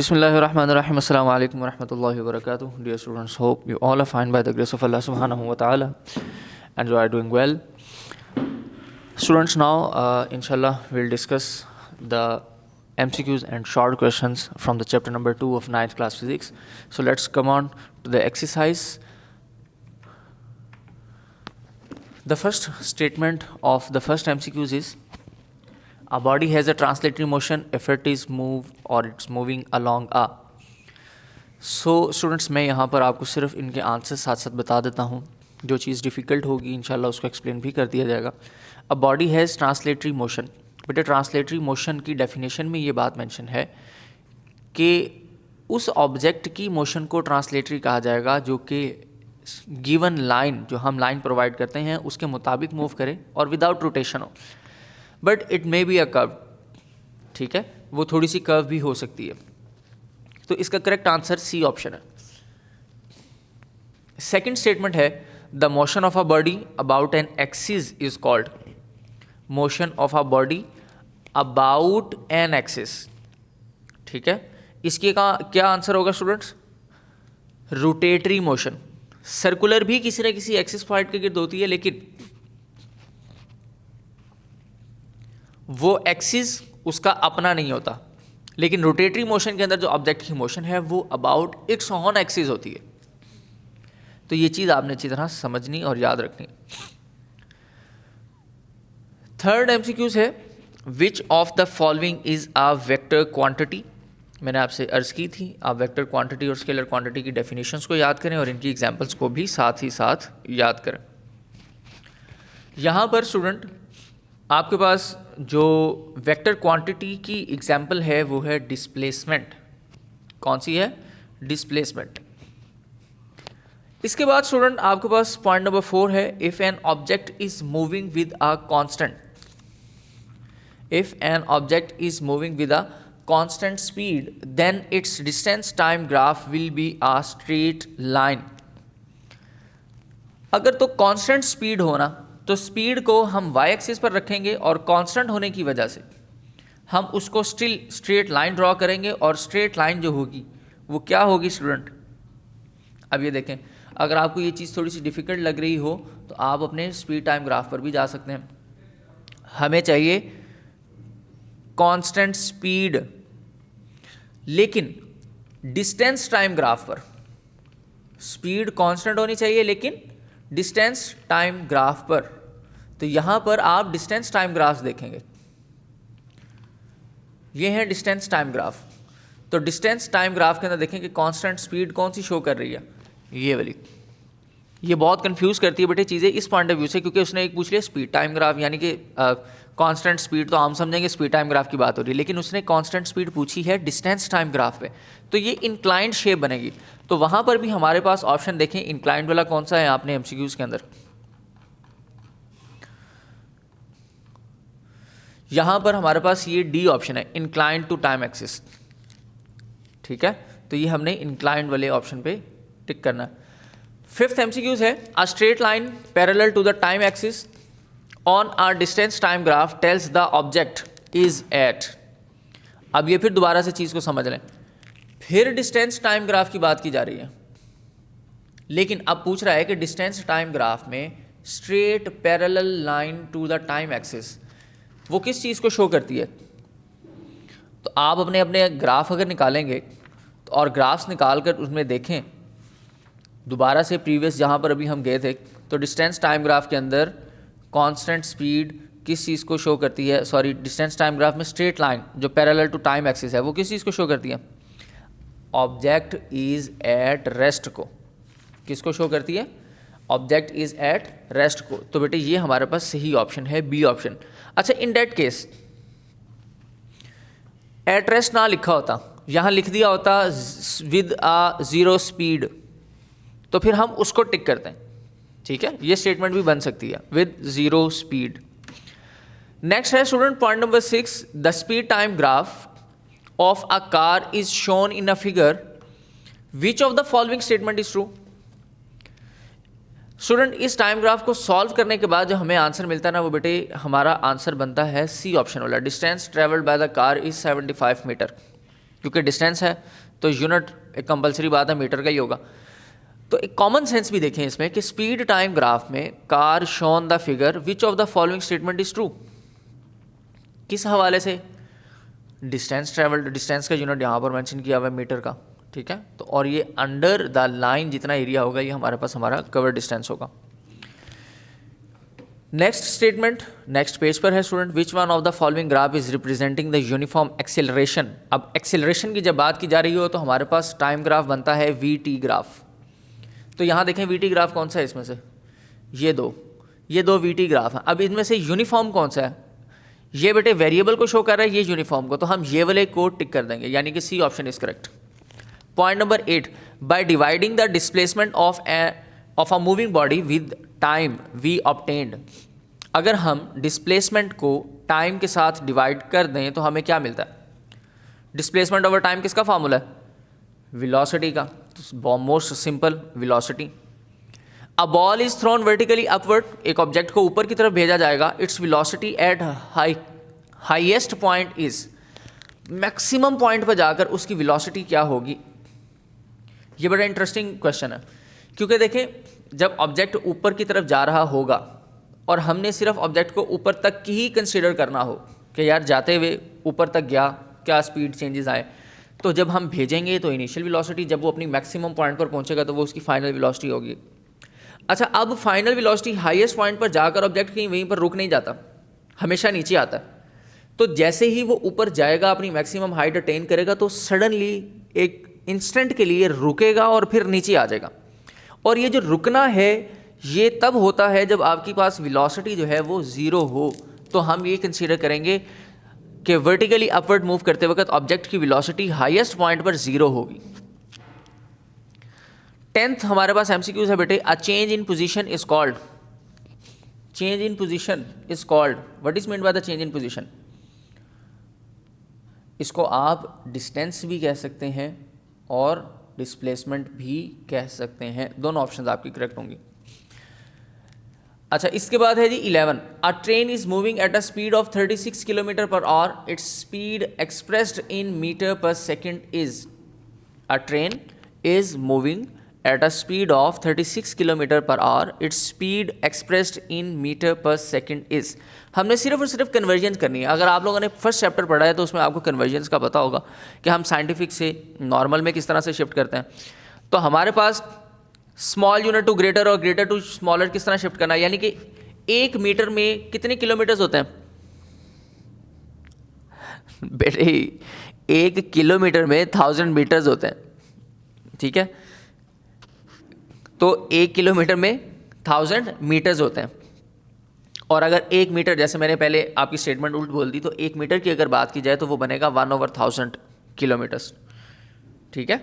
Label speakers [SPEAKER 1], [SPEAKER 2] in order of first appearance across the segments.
[SPEAKER 1] Bismillahirrahmanirrahim. Assalamu alaikum wa rahmatullahi wa barakatuh. Dear students, hope you all are fine by the grace of Allah subhanahu wa ta'ala and you are doing well. Students, now inshallah we'll discuss the MCQs and short questions from the chapter number 2 of 9th class physics. So let's come on to the exercise. The first statement of the first MCQs is a body has a translatory motion if it is moved or it's moving along a. So students, मैं यहाँ पर आपको सिर्फ इनके answer साथ साथ बता देता हूँ. जो चीज़ डिफ़िकल्ट होगी इंशाल्लाह उसको एक्सप्लेन भी कर दिया जाएगा. A body has translatory motion. बेटे, ट्रांसलेटरी मोशन की डेफिनेशन में ये बात मेंशन है कि उस ऑब्जेक्ट की मोशन को ट्रांसलेटरी कहा जाएगा जो कि गिवन लाइन, जो हम लाइन प्रोवाइड करते हैं उसके मुताबिक मूव करे और विदाउट रोटेशन हो. But it may be a curve. ठीक है, वो थोड़ी सी कर्व भी हो सकती है. तो इसका करेक्ट आंसर सी ऑप्शन है. सेकंड स्टेटमेंट है the motion of a body about an axis is called. Motion of a body about an axis. ठीक है, इसके का क्या आंसर होगा स्टूडेंट्स? Rotatory motion. सर्कुलर भी किसी न किसी एक्सिस पॉइंट के गिर्द होती है, लेकिन वो एक्सिस उसका अपना नहीं होता. लेकिन रोटेटरी मोशन के अंदर जो ऑब्जेक्ट की मोशन है वो अबाउट इट्स ऑन एक्सिस होती है. तो ये चीज़ आपने अच्छी तरह समझनी और याद रखनी. थर्ड एमसीक्यूज है which of the following is a vector quantity. मैंने आपसे अर्ज की थी आप वेक्टर क्वांटिटी और स्केलर क्वांटिटी की डेफिनेशंस को याद करें और इनकी एग्जांपल्स को भी साथ ही साथ याद करें. यहाँ पर स्टूडेंट आपके पास जो वेक्टर क्वांटिटी की एग्जांपल है वो है डिस्प्लेसमेंट. कौन सी है? डिस्प्लेसमेंट. इसके बाद स्टूडेंट आपके पास पॉइंट नंबर 4 है if an object is moving with a constant. If an object is moving with a constant speed then its distance time graph will be a straight line. अगर तो constant speed होना तो speed को हम y axis पर रखेंगे और constant होने की वजह से हम उसको स्टिल स्ट्रेट लाइन ड्रॉ करेंगे और स्ट्रेट लाइन जो होगी वो क्या होगी स्टूडेंट? अब ये देखें, अगर आपको ये चीज़ थोड़ी सी डिफ़िकल्ट लग रही हो तो आप अपने स्पीड टाइम ग्राफ पर भी जा सकते हैं. हमें चाहिए कांस्टेंट स्पीड, लेकिन डिस्टेंस टाइम ग्राफ पर स्पीड कांस्टेंट होनी चाहिए लेकिन डिस्टेंस टाइम ग्राफ पर. तो यहाँ पर आप डिस्टेंस टाइम ग्राफ देखेंगे, ये है डिस्टेंस टाइम ग्राफ. तो डिस्टेंस टाइम ग्राफ के अंदर देखें कि कांस्टेंट स्पीड कौन सी शो कर रही है, ये वाली. ये बहुत कंफ्यूज करती है बेटे चीज़ें इस पॉइंट ऑफ व्यू से, क्योंकि उसने एक पूछ लिया स्पीड टाइम ग्राफ, यानी कि कांस्टेंट स्पीड तो हम समझेंगे स्पीड टाइम ग्राफ की बात हो रही है, लेकिन उसने कांस्टेंट स्पीड पूछी है डिस्टेंस टाइम ग्राफ पे. तो ये इंक्लाइंड शेप बनेगी. तो वहाँ पर भी हमारे पास ऑप्शन देखें इंक्लाइंड वाला कौन सा है आपने एमसीक्यूज के अंदर. यहाँ पर हमारे पास ये डी ऑप्शन है, इंक्लाइंड टू टाइम एक्सिस. ठीक है, तो ये हमने इंक्लाइंड वाले ऑप्शन पे टिक करना है. फिफ्थ एमसीक्यूज है a straight line parallel to the time axis on a distance time graph tells the object is at. अब ये फिर दोबारा से चीज़ को समझ लें, फिर डिस्टेंस टाइम ग्राफ की बात की जा रही है, लेकिन अब पूछ रहा है कि डिस्टेंस टाइम ग्राफ में straight parallel line to the time axis वो किस चीज़ को शो करती है. तो आप अपने अपने ग्राफ अगर निकालेंगे तो और ग्राफ्स निकाल कर उसमें देखें दोबारा से प्रीवियस जहाँ पर अभी हम गए थे, तो डिस्टेंस टाइम ग्राफ के अंदर कांस्टेंट स्पीड किस चीज़ को शो करती है? सॉरी, डिस्टेंस टाइम ग्राफ में स्ट्रेट लाइन जो पैरेलल टू टाइम एक्सिस है वो किस चीज़ को शो करती है? ऑब्जेक्ट इज़ एट रेस्ट को. किसको शो करती है? ऑब्जेक्ट इज़ एट रेस्ट को. तो बेटे ये हमारे पास सही ऑप्शन है, बी ऑप्शन. अच्छा, in that case at rest ना लिखा होता, यहाँ लिख दिया होता विद अ ज़ीरो स्पीड, तो फिर हम उसको टिक करते हैं. ठीक है, ये स्टेटमेंट भी बन सकती है विद ज़ीरो स्पीड. नेक्स्ट है student point number 6 the speed time graph of a car is shown in a figure which of the following statement is true. Student इस टाइम ग्राफ को सॉल्व करने के बाद जो हमें आंसर मिलता है ना, वो बेटे हमारा आंसर बनता है सी ऑप्शन वाला. Distance travelled by the car is 75 metre. क्योंकि डिस्टेंस है तो यूनिट एक कंपलसरी बात है, मीटर का ही होगा। तो एक कॉमन सेंस भी देखें इसमें कि स्पीड टाइम ग्राफ में car shown the figure which of the following statement is true. किस हवाले से? डिस्टेंस ट्रेवल्ड, डिस्टेंस का यूनिट यहाँ पर मेंशन किया हुआ है मीटर का, ठीक है। तो और ये अंडर द लाइन जितना एरिया होगा ये हमारे पास हमारा कवर डिस्टेंस होगा। नेक्स्ट स्टेटमेंट नेक्स्ट पेज पर है student, which one of the following graph is representing the uniform acceleration. अब एक्सेलरेशन की जब बात की जा रही हो तो हमारे पास टाइम ग्राफ बनता है वी टी ग्राफ। तो यहाँ देखें वी टी ग्राफ कौन सा है इसमें से, ये दो वी टी ग्राफ हैं। अब इनमें से यूनिफॉर्म कौन सा है? ये बेटे वेरिएबल को शो कर रहा है, ये यूनिफॉर्म को, तो हम ये वाले को टिक कर देंगे, यानी कि C option is correct. Point number 8, by dividing the displacement of a moving body with time we obtained. अगर हम डिस्प्लेसमेंट को टाइम के साथ डिवाइड कर दें तो हमें क्या मिलता है? डिस्प्लेसमेंट ओवर टाइम किसका फार्मूला है? वेलोसिटी का। तो most simple velocity. A ball is thrown vertically upward, एक ऑब्जेक्ट को ऊपर की तरफ भेजा जाएगा, its velocity at highest point is, maximum point पर जाकर उसकी वेलोसिटी क्या होगी? ये बड़ा इंटरेस्टिंग क्वेश्चन है, क्योंकि देखें जब ऑब्जेक्ट ऊपर की तरफ जा रहा होगा और हमने सिर्फ ऑब्जेक्ट को ऊपर तक की ही कंसिडर करना हो कि यार जाते हुए ऊपर तक गया, क्या स्पीड चेंजेस आए, तो जब हम भेजेंगे तो इनिशियल वेलोसिटी, जब वो अपनी मैक्सिमम पॉइंट पर पहुंचेगा तो वो उसकी फाइनल वेलोसिटी होगी। अच्छा, अब फाइनल वेलोसिटी हाईएस्ट पॉइंट पर जाकर ऑब्जेक्ट कहीं वहीं पर रुक नहीं जाता, हमेशा नीचे आता है। तो जैसे ही वो ऊपर जाएगा, अपनी मैक्सिमम हाइट अटेन करेगा, तो सडनली एक इंस्टेंट के लिए रुकेगा और फिर नीचे आ जाएगा। और ये जो रुकना है ये तब होता है जब आपके पास वेलोसिटी जो है वो ज़ीरो हो। तो हम ये कंसीडर करेंगे कि वर्टिकली अपवर्ड मूव करते वक्त ऑब्जेक्ट की वेलोसिटी हाईएस्ट पॉइंट पर ज़ीरो होगी। 10th हमारे पास एमसीक्यूज है बेटे, a change in position is called, change in position is called, what is mean by the change in position? इसको आप डिस्टेंस भी कह सकते हैं और डिस्प्लेसमेंट भी कह सकते हैं, दोनों ऑप्शंस आपकी करेक्ट होंगी। अच्छा, इसके बाद है G 11, a train is moving at a speed of 36 kilometre per hour, its speed expressed in metre per second is. A train is moving at a speed of 36 kilometre per hour, its speed expressed in meter per second is। हमने सिर्फ और सिर्फ conversion करनी है। अगर आप लोगों ने फर्स्ट चैप्टर पढ़ा है तो उसमें आपको कन्वर्जन्स का पता होगा कि हम साइंटिफिक से नॉर्मल में किस तरह से शिफ्ट करते हैं। तो हमारे पास स्मॉल यूनिट टू ग्रेटर और ग्रेटर टू स्मॉलर किस तरह शिफ्ट करना है, यानी कि 1 मीटर में कितने किलोमीटर्स होते हैं बेटे? 1 किलोमीटर में 1000 मीटर्स होते हैं, ठीक है। तो 1 किलोमीटर में 1000 मीटर्स होते हैं। और अगर 1 मीटर, जैसे मैंने पहले आपकी स्टेटमेंट उल्ट बोल दी, तो 1 मीटर की अगर बात की जाए तो वो बनेगा 1/1000 किलोमीटर्स, ठीक है।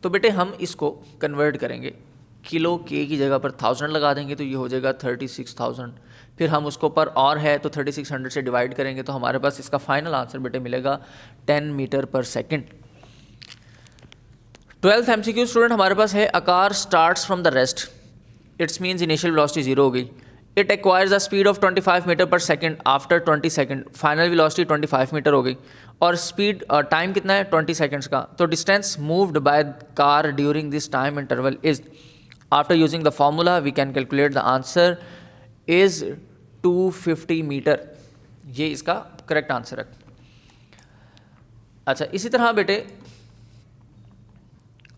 [SPEAKER 1] तो बेटे हम इसको कन्वर्ट करेंगे, किलो के की जगह पर 1000 लगा देंगे तो ये हो जाएगा 36,000। फिर हम उसको पर और है तो 3600 से डिवाइड करेंगे तो हमारे पास इसका फाइनल आंसर बेटे मिलेगा 10 metre per second. 12th MCQ student हमारे पास है, a car starts from the rest, its means initial velocity 0 हो गई, it acquires a speed of 25 metre per second after 20 second, final velocity 25 metre हो गई और स्पीड टाइम कितना है 20 सेकेंड्स का। तो distance moved by car during this time interval is, after using the formula we can calculate the answer is 250 metre. ये इसका correct answer है। अच्छा, इसी तरह बेटे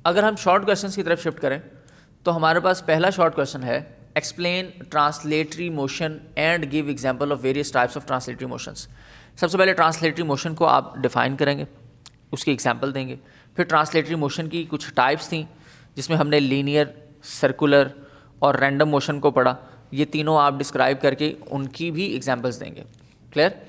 [SPEAKER 1] अगर हम शॉर्ट क्वेश्चंस की तरफ शिफ्ट करें तो हमारे पास पहला शॉर्ट क्वेश्चन है, explain translatory motion and give example of various types of translatory motions. सबसे पहले ट्रांसलेटरी मोशन को आप डिफाइन करेंगे, उसकी एग्जांपल देंगे। फिर ट्रांसलेटरी मोशन की कुछ टाइप्स थी जिसमें हमने लीनियर, सर्कुलर और रैंडम मोशन को पढ़ा, ये तीनों आप डिस्क्राइब करके उनकी भी एग्जाम्पल्स देंगे। क्लियर?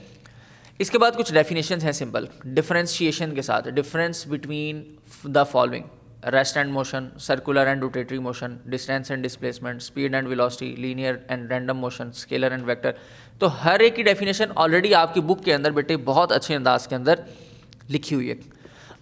[SPEAKER 1] इसके बाद कुछ डेफिनेशंस हैं सिंपल डिफरेंशिएशन के साथ, difference between the following, rest and motion, circular and rotatory motion, distance and displacement, speed and velocity, linear and random motion, scalar and vector. तो हर एक की डेफिनेशन ऑलरेडी आपकी बुक के अंदर बेटे बहुत अच्छे अंदाज के अंदर लिखी हुई है।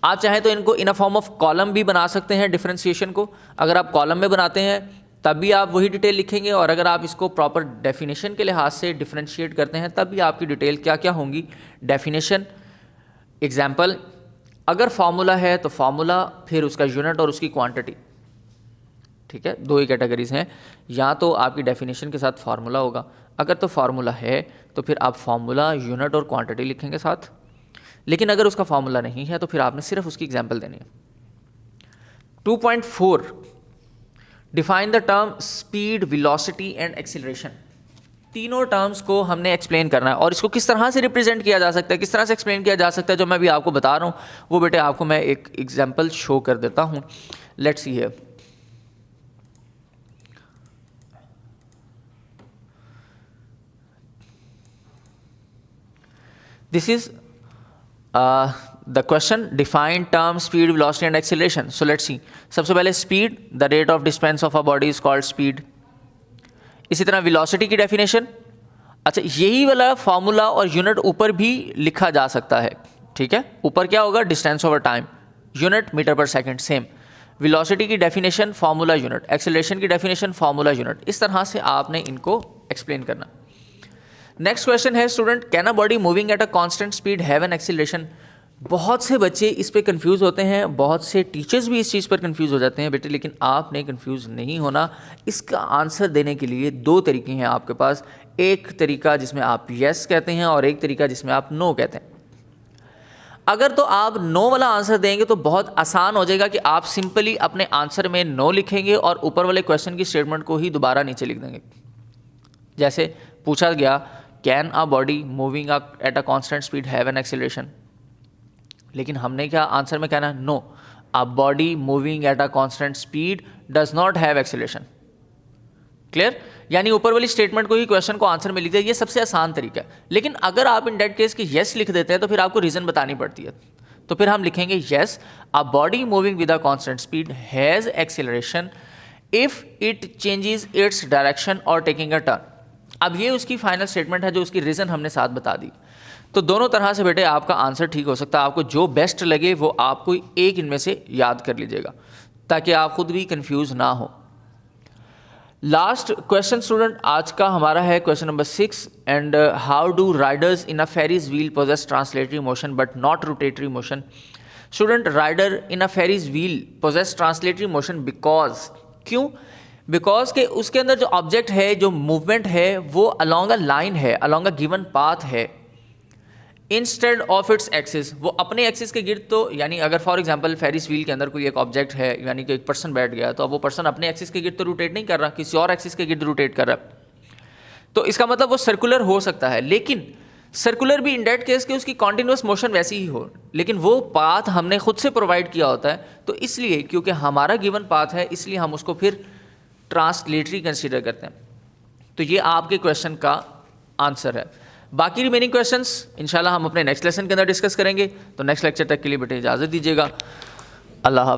[SPEAKER 1] आप चाहें तो इनको इन अ फॉर्म ऑफ कॉलम भी बना सकते हैं डिफरेंशिएशन को। अगर आप कॉलम में बनाते हैं तब भी आप वही डिटेल लिखेंगे, और अगर आप इसको प्रॉपर डेफिनेशन के लिहाज से डिफरेंशिएट करते हैं तब भी आपकी डिटेल क्या क्या होंगी, डेफिनेशन, एग्जाम्पल, अगर फॉर्मूला है तो फॉर्मूला फिर उसका यूनिट और उसकी क्वांटिटी, ठीक है, दो ही कैटेगरीज हैं, या तो आपकी डेफिनेशन के साथ फार्मूला होगा, अगर तो फार्मूला है तो फिर आप फार्मूला, यूनिट और क्वांटिटी लिखेंगे साथ, लेकिन अगर उसका फार्मूला नहीं है तो फिर आपने सिर्फ उसकी एग्जाम्पल देनी है। 2.4 define the term speed, velocity and acceleration. तीनों टर्म्स को हमने एक्सप्लेन करना है और इसको किस तरह से रिप्रेजेंट किया जा सकता है, किस तरह से एक्सप्लेन किया जा सकता है, जो मैं भी आपको बता रहा हूँ वो बेटे आपको मैं एक एग्जाम्पल शो कर देता हूँ। Let's see here, this is the question, define term speed, velocity and acceleration. So let's see, सबसे पहले speed, the rate of distance of a body is called speed. इसी तरह velocity की definition, अच्छा यही वाला फॉर्मूला और यूनिट ऊपर भी लिखा जा सकता है, ठीक है, ऊपर क्या होगा, distance over time, unit metre per second, same. Velocity की डेफिनेशन फॉर्मूला यूनिट, एक्सेलरेशन की डेफिनेशन फॉर्मूला यूनिट, इस तरह से आपने इनको एक्सप्लेन करना। नेक्स्ट क्वेश्चन है student, can a body moving at a constant speed have an acceleration. बहुत से बच्चे इस पे कंफ्यूज होते हैं, बहुत से टीचर्स भी इस चीज़ पर कंफ्यूज हो जाते हैं बेटे, लेकिन आपने कंफ्यूज नहीं होना। इसका आंसर देने के लिए दो तरीके हैं आपके पास, एक तरीका जिसमें आप यस कहते हैं और एक तरीका जिसमें आप नो कहते हैं। अगर तो आप नो वाला आंसर देंगे तो बहुत आसान हो जाएगा कि आप सिंपली अपने आंसर में नो लिखेंगे और ऊपर वाले क्वेश्चन की स्टेटमेंट को ही दोबारा नीचे लिख देंगे। जैसे पूछा गया, can a body moving at a constant speed have an acceleration, लेकिन हमने क्या आंसर में कहना, no, a body moving at a constant speed does not have acceleration. Clear, यानी ऊपर वाली स्टेटमेंट को ही क्वेश्चन को आंसर में लिख दे, ये सबसे आसान तरीका है। लेकिन अगर आप इन डेट केस के येस लिख देते हैं तो फिर आपको रीजन बतानी पड़ती है, तो फिर हम लिखेंगे yes, a body moving with a constant speed has acceleration if it changes its direction और टेकिंग अ टर्न। अब ये उसकी फाइनल स्टेटमेंट है जो उसकी रीज़न हमने साथ बता दी। तो दोनों तरह से बेटे आपका आंसर ठीक हो सकता है, आपको जो बेस्ट लगे वो आपको एक इनमें से याद कर लीजिएगा ताकि आप खुद भी कंफ्यूज ना हो। लास्ट क्वेश्चन स्टूडेंट आज का हमारा है question number 6, and how do riders in a Ferris wheel possess translatory motion but not rotatory motion. Student, rider in a Ferris wheel possess translatory motion because, क्यों, because के उसके अंदर जो object है, जो मूवमेंट है वो अलॉन्ग अ लाइन है, अलॉन्ग अ गिवन पाथ है, इंस्टेड ऑफ इट्स एक्सिस, वो अपने एक्सिस के गिर्द, तो यानी अगर फॉर एग्जांपल फेरिस व्हील के अंदर कोई एक ऑब्जेक्ट है, यानी कि एक पर्सन बैठ गया, तो अब वो पर्सन अपने एक्सिस के गिर्द तो रोटेट नहीं कर रहा, किसी और एक्सिस के गिर्द रोटेट कर रहा है, तो इसका मतलब वो सर्कुलर हो सकता है, लेकिन सर्कुलर भी इन डेट केस के उसकी कॉन्टिन्यूस मोशन वैसी ही हो, लेकिन वो पाथ हमने खुद से प्रोवाइड किया होता है, तो इसलिए क्योंकि हमारा गिवन पाथ है इसलिए हम उसको फिर ट्रांसलेटरी कंसीडर करते हैं। तो ये आपके क्वेश्चन का आंसर है। बाकी रिमेनिंग क्वेश्चंस इंशाल्लाह हम अपने नेक्स्ट लेसन के अंदर डिस्कस करेंगे। तो नेक्स्ट लेक्चर तक के लिए बेटे इजाज़त दीजिएगा। अल्लाह हाफ़िज़।